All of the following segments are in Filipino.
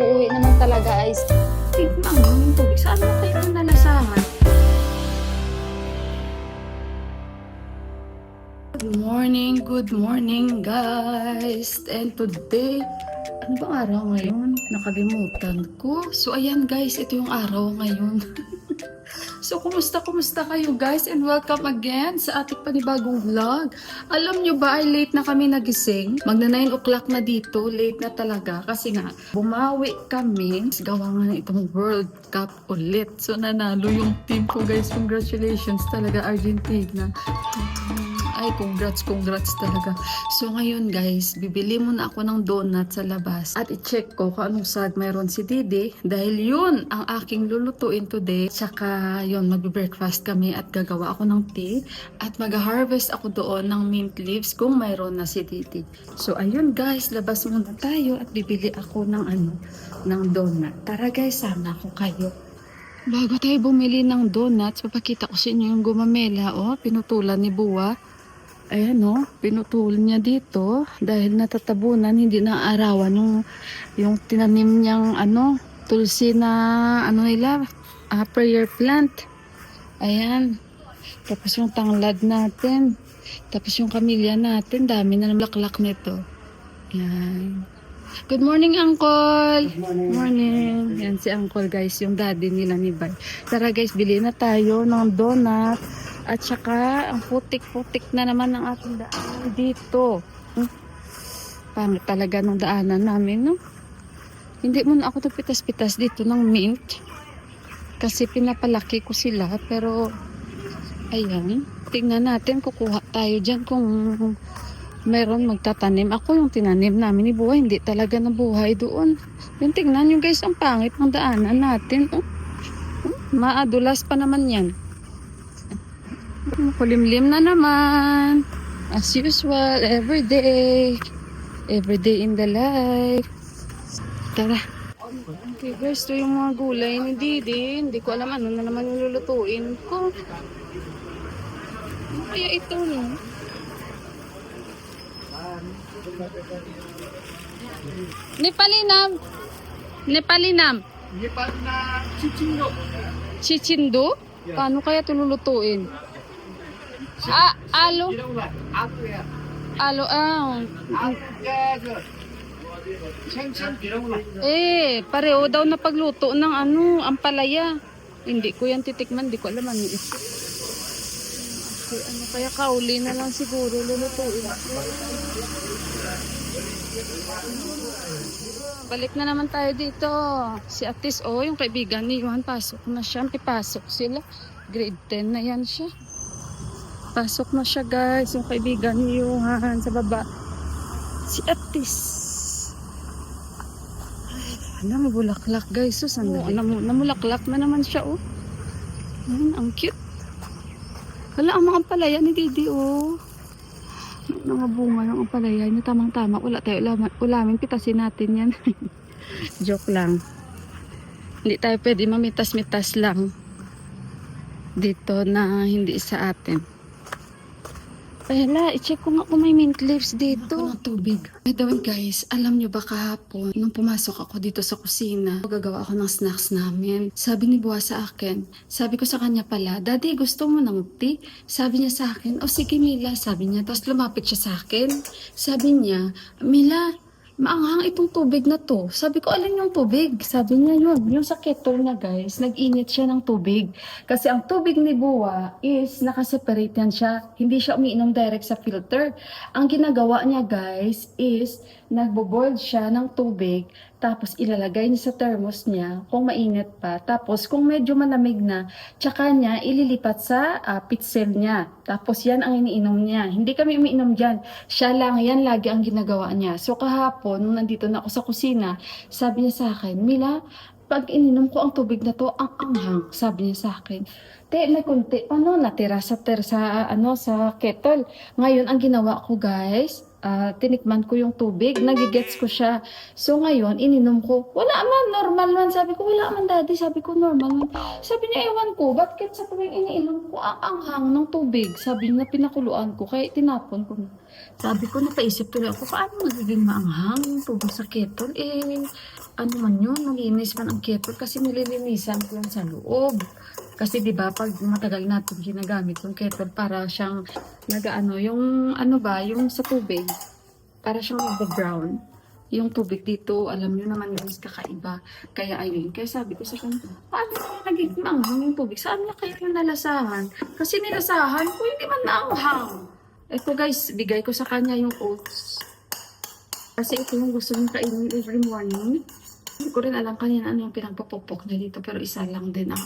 uuwi naman talaga ay tignan mo yung tubig. Saan mo kayo nalasahan? Good morning guys. And today, ano bang araw ngayon? Nakalimutan ko. So ayan guys, ito yung araw ngayon. So, kumusta kayo guys? And welcome again sa ating panibagong vlog. Alam nyo ba ay late na kami nagising? Magna 9 o'clock na dito. Late na talaga. Kasi nga, bumawi kami. Gawa nga na itong World Cup ulit. So, nanalo yung team ko guys. Congratulations talaga Argentina. Ay, congrats talaga. So, ngayon guys, bibili muna ako ng donut sa labas at i-check ko kung anong sag mayroon si Didi dahil yun ang aking lulutuin today. Tsaka, yun, magbe-breakfast kami at gagawa ako ng tea at mag-harvest ako doon ng mint leaves kung mayroon na si Didi. So, ayun guys, labas muna tayo at bibili ako ng donut. Tara guys, sama ko kayo. Bago tayo bumili ng donuts, papakita ko sa inyo yung gumamela, oh, pinutulan ni Buwa. Ayan o, pinutol niya dito dahil natatabunan, hindi na arawan yung tinanim niyang tulsi na prayer plant. Ayan. Tapos yung tanglad natin. Tapos yung kamilya natin, dami na ng laklak nito. Ayan. Good morning, Uncle! Good morning! Yan si Uncle guys, yung daddy nila ni Bay. Tara guys, bili na tayo ng donut. At saka, ang putik-putik na naman ng ating daan dito. Pangit talaga ng daanan namin, no? Hindi muna ako napitas-pitas dito ng mint. Kasi pinapalaki ko sila. Pero, ayan. Tingnan natin, kukuha tayo dyan kung meron magtatanim. Ako yung tinanim namin ni Buhay, hindi talaga nabuhay doon. Yung tingnan nyo guys, ang pangit ng daanan natin. Maadulas pa naman yan. Kulimlim na naman. As usual, everyday in the life. Tara. Okay guys, ito yung mga gulay ni Didi. Hindi ko alam ano na naman yung lulutuin ko. Ano kaya ito, no? Nepalinam. Nepalinam chichindo. Chichindo? Paano kaya ito lulutuin? Alo. Alo, pareho daw na pagluto ng ampalaya. Hindi ko yan titikman, hindi ko alam ano ito. Okay, ano kaya kauli na lang siguro lulutuin. Balik na naman tayo dito. Si Atis, yung kaibigan ni Juan, pasok na siya. Pipasok sila. Grade 10 na yan siya. Pasok na siya guys, yung kaibigan ni Johan sa baba. Si Atis. Ay, namulaklak guys. So, namulaklak na naman siya, oh. Ayan, ang cute. Wala ang mga palaya ni Didi, oh. Mga bunga ng palaya niya, tamang-tama. Wala tayo ulamin, pitasin natin yan. Joke lang. Hindi tayo pwede mamitas-mitas lang dito na hindi sa atin. Hala, i-check ko nga kung may mint leaves dito. Ako ng tubig. By the way guys, alam nyo ba kahapon, nung pumasok ako dito sa kusina, gagawa ako ng snacks namin. Sabi ni Buwa sa akin, sabi ko sa kanya pala, Daddy, gusto mo ng tea? Sabi niya sa akin, sige Mila, sabi niya. Tapos lumapit siya sa akin. Sabi niya, Mila, maanghang itong tubig na to. Sabi ko, alin yung tubig? Sabi niya, yung sa kettle na guys, nag-init siya ng tubig. Kasi ang tubig ni Buwa is nakaseparate yan siya. Hindi siya umiinom direct sa filter. Ang ginagawa niya guys is nagbo-boil siya ng tubig, tapos ilalagay niya sa thermos niya kung mainit pa. Tapos kung medyo malamig na, tsaka niya ililipat sa pitsil niya. Tapos yan ang iniinom niya. Hindi kami umiinom dyan. Siya lang, yan lagi ang ginagawa niya. So kahapon, nung nandito na ako sa kusina, sabi niya sa akin, Mila, pag ininom ko ang tubig na to, ang anghang, sabi niya sa akin. May kunti, natira sa kettle. Ngayon, ang ginawa ko guys, tinikman ko yung tubig, nagigets ko siya. So ngayon, ininom ko, wala man, normal man. Sabi ko, wala man daddy, sabi ko normal man. Sabi niya, ewan ko, bakit sa tuwing iniinom ko ang anghang ng tubig? Sabi niya, pinakuluan ko, kaya tinapon ko na. Sabi ko, napaisip tuloy ako, paano magiging maanghang yung tubig sa kettle? ano man yun, malinis man ang kettle kasi nililinisan ko lang sa loob. Kasi 'di ba pag matagal natin ginagamit yung kettle para siyang nagaano, yung ano ba, yung sa tubig, para siyang nagba-brown. Yung tubig dito, alam niyo naman guys, kakaiba. Kaya ayun, kaya sabi ko sa kanya, paano naging maanghang yung tubig? Saan niya kaya yung nalasahan? Kasi nilasahan ko, hindi man naanghang. Ito guys, bigay ko sa kanya yung oats. Kasi ito yung gusto niya kainin every morning. Hindi ko rin alam kanina ano yung pinagpapupok na dito, pero isa lang din ang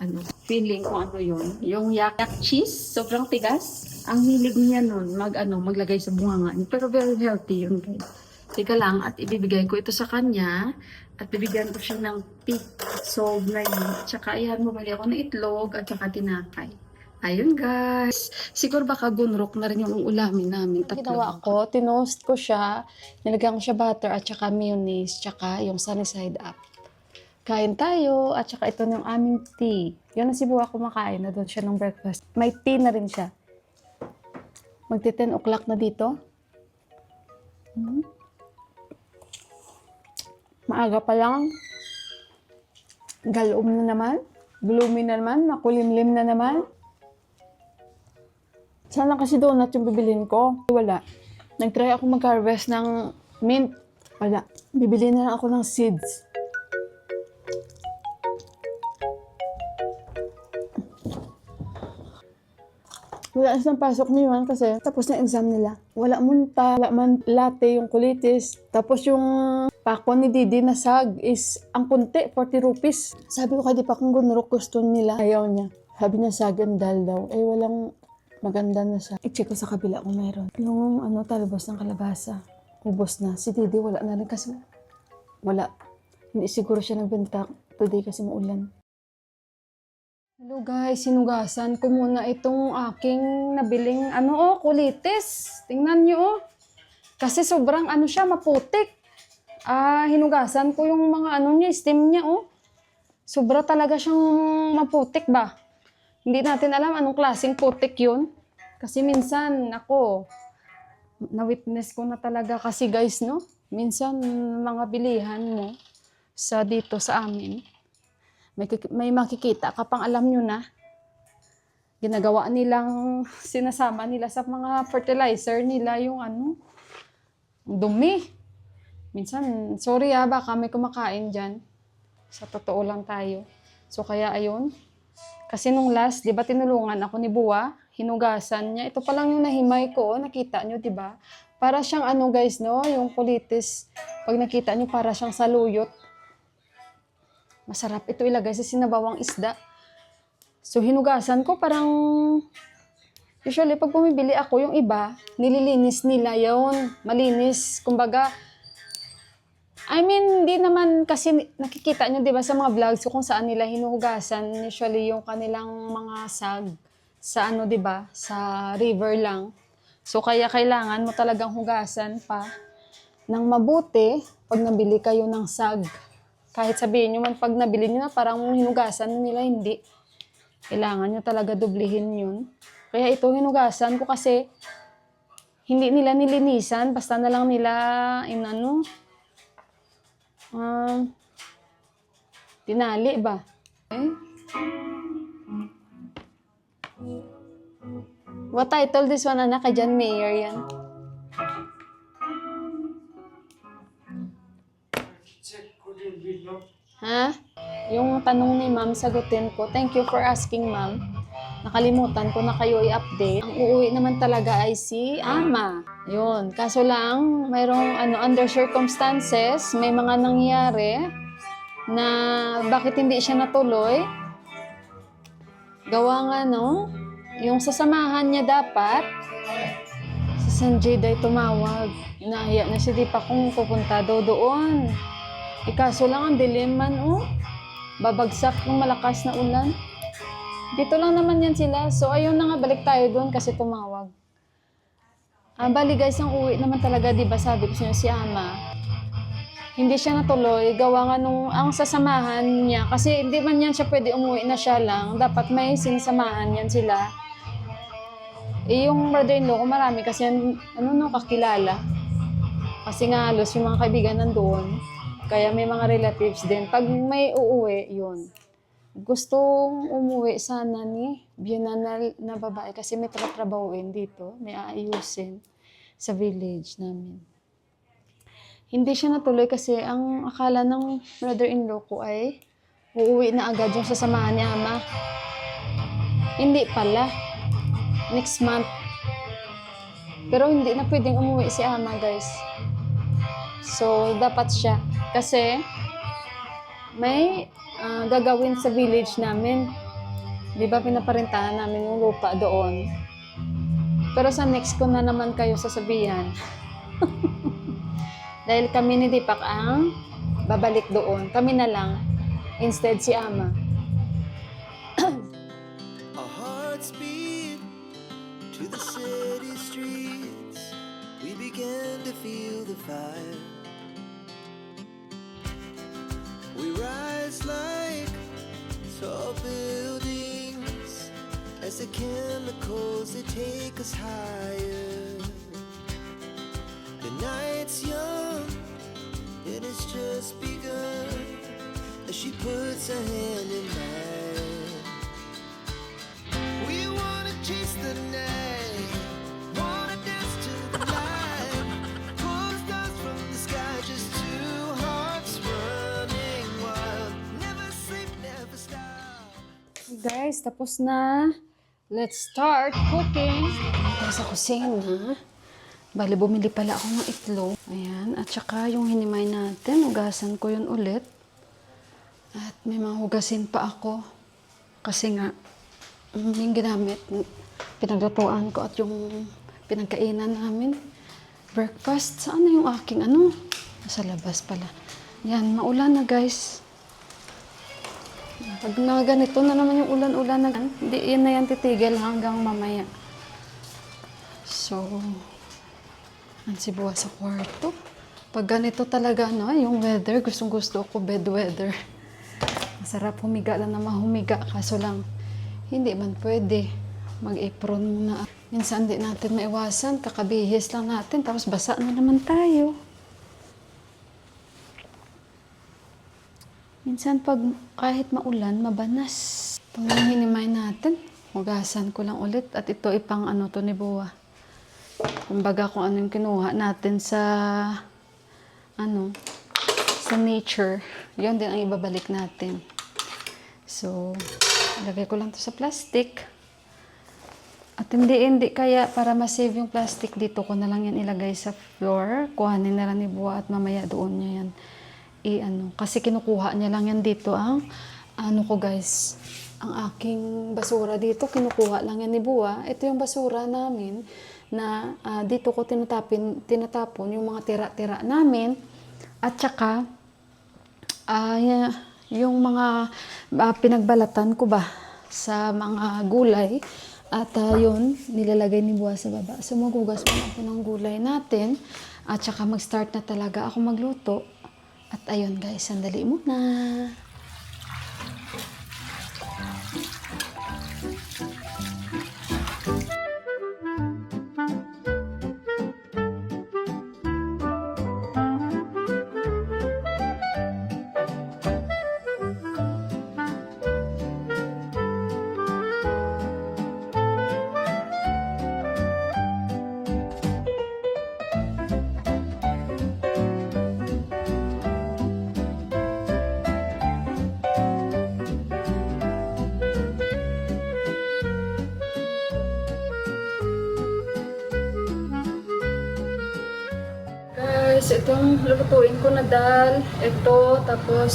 ano, feeling ko ano yun. Yung yak cheese, sobrang tigas. Ang hilig niya nun, maglagay sa bunganga niya. Pero very healthy yun guys. Teka lang, at ibibigay ko ito sa kanya. At bibigyan ko siya ng pig sold na yun. At saka ayan, bumali ako ng itlog at saka tinapay. Ayun guys. Siguro baka gunrok na rin yung ulamin namin. Ginawa ko, tinost ko siya. Nilagyan ko siya butter at saka mayonnaise. Tsaka yung sunny side up. Kain tayo. At saka ito yung aming tea. Yun ang si Buwa kumakain na doon siya ng breakfast. May tea na rin siya. Magti 10 o'clock na dito. Maaga pa lang. Galom na naman. Gloomy na naman. Makulimlim na naman. Sana kasi donut yung bibilin ko. Wala. Nag-try ako mag-harvest ng mint. Wala. Bibili na lang ako ng seeds. Wala silang pasok niyon kasi tapos na exam nila. Wala munta, wala man latte yung kulitis. Tapos yung pako ni Didi na sag is ang kunti, 40 rupees. Sabi ko kay di pa kung gunrok gusto nila. Ayaw niya. Sabi niya sagandal daw. Walang maganda na siya. I-check ko sa kabila kung mayroon. Yung talbos ng kalabasa. Ubos na. Si Didi wala na rin kasi wala. Hindi siguro siya nagbenta today kasi maulan. Hello guys, sinugasan ko muna itong aking nabiling kulitis. Tingnan nyo Kasi sobrang siya, maputik. Hinugasan ko yung mga niya, steam niya Sobra talaga siyang maputik ba? Hindi natin alam anong klaseng putik yun. Kasi minsan, na-witness ko na talaga kasi guys, no? Minsan, mga bilihan mo dito sa amin. May makikita ka pang alam nyo na. Ginagawa nilang, sinasama nila sa mga fertilizer nila yung dumi. Minsan, sorry baka may kumakain dyan. Sa totoo lang tayo. So kaya ayun. Kasi nung last, di ba tinulungan ako ni Buwa, hinugasan niya. Ito pa lang yung nahimay ko, nakita nyo, di ba? Para siyang guys, no? Yung kulitis. Pag nakita nyo, para siyang saluyot. Masarap ito ilagay sa sinabawang isda. So, hinugasan ko parang... Usually, pag bumibili ako, yung iba, nililinis nila yun. Malinis. Kumbaga, hindi naman kasi nakikita nyo, di ba, sa mga vlogs kung saan nila hinuhugasan. Usually, yung kanilang mga sag sa di ba, sa river lang. So, kaya kailangan mo talagang hugasan pa ng mabuti pag nabili kayo ng sag. Kahit sabihin nyo man, pag nabili nyo na, parang hinugasan nila, hindi. Kailangan nyo talaga dublihin yun. Kaya ito, hinugasan ko kasi hindi nila nilinisan. Basta na lang nila, tinali ba? What title this one, anak? Kay John Mayer yan. Ha? Yung tanong ni ma'am, sagutin ko. Thank you for asking, ma'am. Nakalimutan ko na kayo i-update. Ang uuwi naman talaga ay si Ama. Yun. Kaso lang, mayroong under circumstances, may mga nangyari na bakit hindi siya natuloy. Gawa nga, yung sasamahan niya dapat, si Sanjay day tumawag. Nahiya na siya, di pa kung pupunta doon. Kaso lang ang dilim man, babagsak ng malakas na ulan. Dito lang naman yan sila. So, ayun na nga, balik tayo doon kasi tumawag. Bali guys, ang uwi naman talaga, di ba sabi ko siya si Ama. Hindi siya natuloy. Gawa nga ang sasamahan niya. Kasi hindi man yan siya pwede umuwi na siya lang. Dapat may sinsamahan yan sila. Yung brother-in-law ko, marami kasi kakilala. Kasi nga halos yung mga kaibigan nandoon. Kaya may mga relatives din. Pag may uuwi, yun. Gustong umuwi sana ni Bienal na babae kasi may tatrabahuin dito. May aayusin sa village namin. Hindi siya natuloy kasi ang akala ng brother-in-law ko ay uuwi na agad yung sasamahan ni ama. Hindi pala. Next month. Pero hindi na pwedeng umuwi si ama, guys. So, dapat siya. Kasi may gagawin sa village namin. Di ba pinaparentahan namin yung lupa doon. Pero sa next ko na naman kayo sasabihan. Dahil kami ni Deepak ang babalik doon. Kami na lang. Instead si ama. Our hearts beat to the city streets. We began to feel the fire. We rise like tall buildings as the chemicals they take us higher. The night's young and it's just begun as she puts her hand in mine. We wanna chase the night, wanna dance to the light, pull the stars from the sky, just two hearts running wild, never sleep, never stop. Guys, tapos na. Let's start cooking. Tapos sa kusina. Bali, bumili pala ako ng itlog. Ayan. At saka yung hinimay natin, hugasan ko yun ulit. At may mga hugasin pa ako. Kasi nga, yung ginamit, pinaglutuan ko at yung pinagkainan namin. Breakfast. Saan na yung aking ano? Nasa labas pala. Yan, maulan na guys. Pag na ganito na naman yung ulan-ulan na, hindi yan na yan titigil hanggang mamaya. So, ang sibuwa sa kwarto. Pag ganito talaga, no, yung weather, gustong-gusto ko bed weather. Masarap humiga lang na mahumiga, kaso lang, hindi man pwede. Mag-apron muna. Minsan di natin maiwasan, kakabihis lang natin, tapos basa na naman tayo. Minsan pag kahit maulan, mabanas. Itong hinimay natin, hugasan ko lang ulit. At ito ipang ano to ni Buwa. Kumbaga kung ano yung kinuha natin sa ano, sa nature. Yun din ang ibabalik natin. So, ilagay ko lang to sa plastic. At hindi kaya para ma-save yung plastic dito ko na lang yan ilagay sa floor. Kuhanin na lang ni Buwa at mamaya doon niya yan kasi kinukuha niya lang yan dito ang ano ko guys, ang aking basura dito kinukuha lang yan ni Buwa. Ito yung basura namin na dito ko tinatapon yung mga tira-tira namin at saka yung mga pinagbalatan ko ba sa mga gulay at yun nilalagay ni Buwa sa baba. So magugas muna ako ng gulay natin at saka mag-start na talaga ako magluto. At ayun guys, sandali muna. Guys, itong lutuin ko na dal, ito, tapos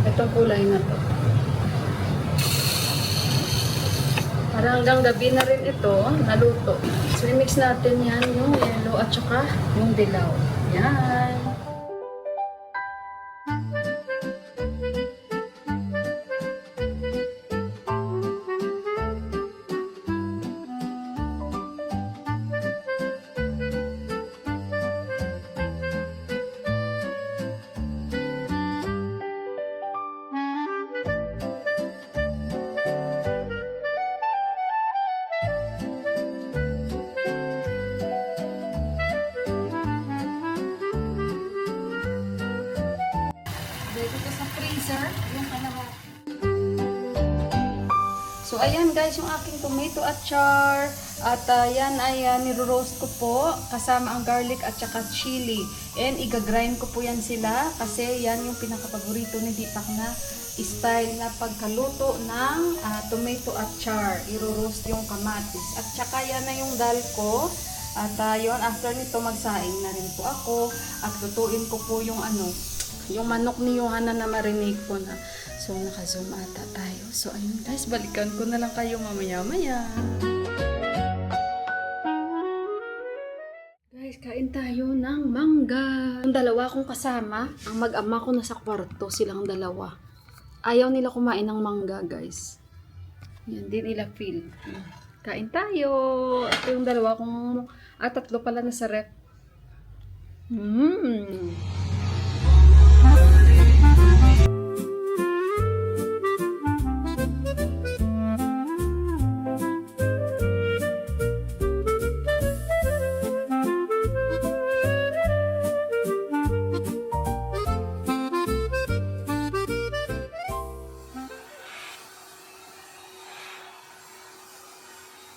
itong kulay na to. Parang hanggang gabi na rin ito, naluto. So, i-mix natin yan, yung yellow at saka yung dilaw. Yan. dito sa freezer. Yung kalahati. So, ayan guys, yung aking tomato achar. At yan ay niro-roast ko po kasama ang garlic at saka chili. And iga-grind ko po yan sila kasi yan yung pinaka-paborito ni Deepak na style na pagkaluto ng tomato achar. Iro-roast yung kamatis. At saka yan na yung dal ko. At yun, after nito magsaing na rin po ako. At lutuin ko po yung yung manok ni Johanna na marinate ko na. So, naka-zoom ata tayo. So, ayun guys, balikan ko na lang kayo mamaya-maya. Guys, kain tayo ng mangga. Yung dalawa kong kasama, ang mag-ama ko nasa kwarto, silang dalawa. Ayaw nila kumain ng mangga, guys. Yan, di nila feel. Kain tayo. Ito yung dalawa kong, tatlo pala na sa rep.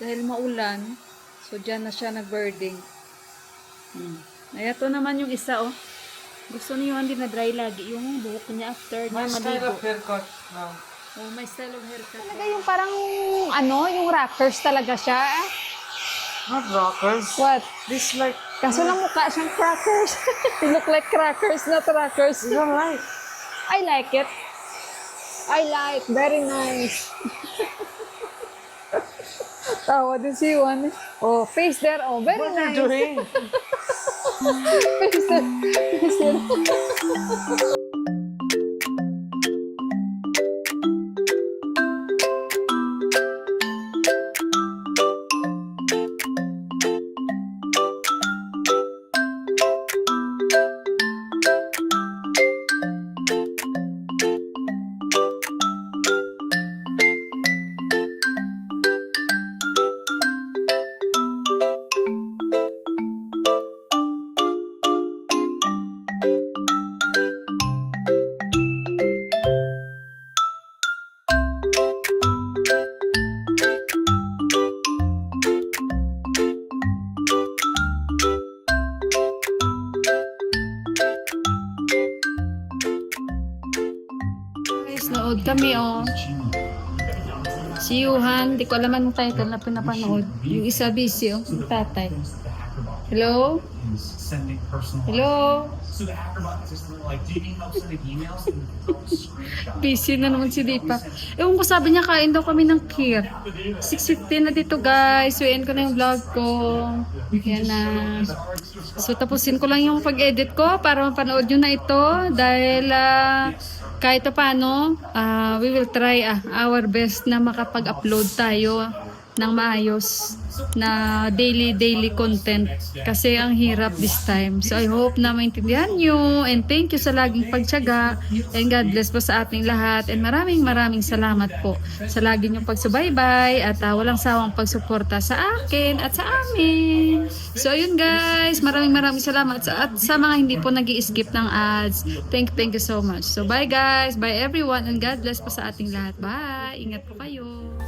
Dahil maulan, so dyan na siya nag-birding. Ay, ito naman yung isa, oh. Gusto niyo hindi na dry lagi yung buhok niya after niya maligo. style of haircut now. Oh, my style of haircut. Talaga yung parang, yung rockers talaga siya. Not rockers. What? This like, Kaso lang mukha siyang crackers. They look like crackers, not rockers. you don't like. I like it. I like. Very nice. Tawa din si Juan. Oh, face there. Oh, very What nice. are you doing? Face there. Face there. Guys, nood kami, oh. Si Yuhan, di ko alam anong title na pinapanood. Yung isa busy, oh. Yung tatay. Hello? Hello? Busy na naman si Deepak. Ewan ko, sabi niya kain daw kami ng kheer. 6:15 na dito guys. Suyin ko na yung vlog ko. Yan na. So tapusin ko lang yung pag-edit ko para mapanood nyo na ito. Dahil kahit paano, we will try our best na makapag-upload tayo ng maayos na daily content kasi ang hirap this time. So I hope na maintindihan nyo and thank you sa laging pagtiyaga and God bless po sa ating lahat and maraming salamat po sa lagi nyong pagsubaybay at walang sawang pagsuporta sa akin at sa amin. So ayun guys, maraming salamat at sa mga hindi po nag-i-skip ng ads. Thank you so much. So bye guys, bye everyone and God bless po sa ating lahat. Bye! Ingat po kayo.